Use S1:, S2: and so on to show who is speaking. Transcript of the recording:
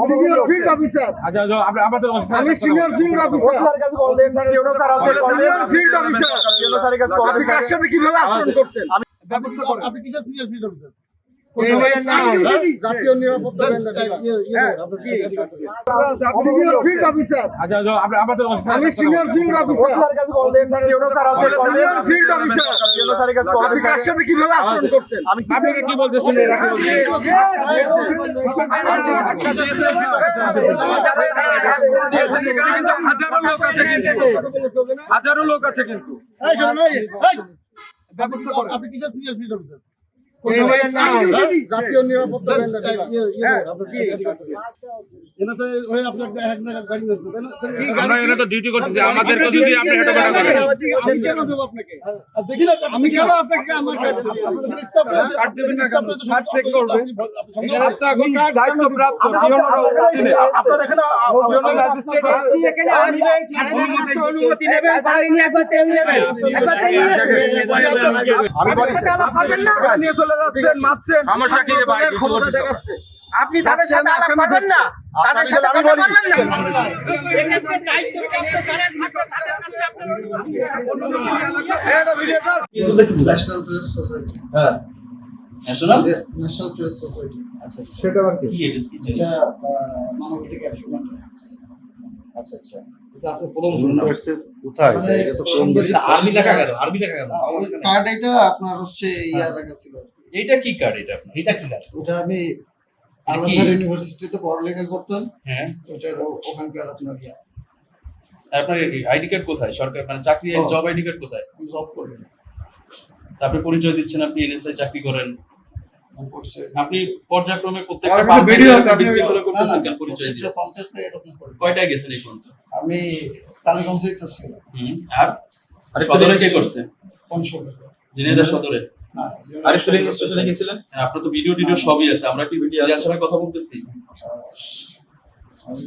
S1: Senior field officer. আমি senior field officer. Senior field officer. আপনি কার সাথে কিভাবে আচরণ করছেন?
S2: আপনি কিসের সিনিয়র ফিল্ড অফিসার?
S1: জাতীয় নিরাপত্তা সিনিয়র ফিল্ড অফিসার। আমি senior field officer. Senior field officer. আপনি কার সাথে কিভাবে আচরণ করছেন?
S3: আপনাকে কি বলতেছেন? হাজারো লোক আছে কিন্তু
S2: আপনি কিসের সিনিয়র ফিল্ড অফিসার?
S1: জাতীয় নিরাপত্তা
S3: আমরা এখানে তো ডিউটি করতেছি, আমাদেরকে যদি আপনি হেঁটে করেন
S2: আমি কেন দেবো আপনাকে? দেখি না আমি কেন আপনাকে আমার
S3: কাট দিবেন না কেন? সার্চ চেক করবে। এখানে তো এখন দায়িত্বপ্রাপ্ত
S2: আপনার এখানে
S3: ম্যাজিস্ট্রেট অনুমতি নেবেন,
S1: আমি বলি
S3: নিয়ে চলে যাচ্ছেন, মারছেন। সমস্যা কি রে ভাই?
S1: ক্ষমতা দেখাচ্ছে।
S4: আপনি তাদের সাথে আলাপ করবেন না, তাদের সাথে কথা বলবেন না।
S5: National press society.
S6: হ্যাঁ, ন্যাশনাল
S5: ন্যাশনাল প্রেস সোসাইটি।
S6: আচ্ছা
S1: সেটা আবার কি?
S5: এটা মানবাধিকার হিউম্যান রাইটস।
S6: আচ্ছা আচ্ছা, এটা আজকে প্রথম শুনলাম।
S1: কোথায়?
S5: মানে
S1: এটা তো কম বেশি।
S6: আরবি লেখা গেল, আরবি লেখা গেল।
S5: কার্ড এটা আপনার হচ্ছে ইয়ার রাখা ছিল।
S6: এইটা কি কার্ড? এটা আপনার এটা কি কার্ড?
S5: ওটা আমি
S6: এটা কি?
S5: আলাসার ইউনিভার্সিটিতে পড়ালেখা করতাম।
S6: হ্যাঁ,
S5: ওটার ওখানকার আপনার ইয়া
S6: আপনার আইডি কার্ড কোথায়? সরকার মানে চাকরি জব আইডি কার্ড কোথায়?
S5: আমি জব করি না।
S6: আপনি পরিচয় দিচ্ছেন আপনি এনএসআই চাকরি করেন।
S5: আমি করছি।
S6: আপনি পর্যায়ক্রমে প্রত্যেকটা
S1: আমার কাছে ভিডিও আছে, আপনি
S6: বিসি করে করতেছেন কেন পরিচয় দিয়ে?
S5: এটা কন্টেস্ট না এরকম করি।
S6: কয়টায় গেছেন এই পর্যন্ত?
S5: আমি টালিগঞ্জে ছিলাম।
S6: আর সদরে কে করছে?
S5: কোন সময়?
S6: ঝিনাইদহ সদরে।
S5: না,
S6: আরে ফিলিং স্টেশনে গেছিলেন? হ্যাঁ, আপনার তো ভিডিও সবই আছে। আমরা কি ভিডিও ছাড়া কথা বলতেছি?
S5: আমি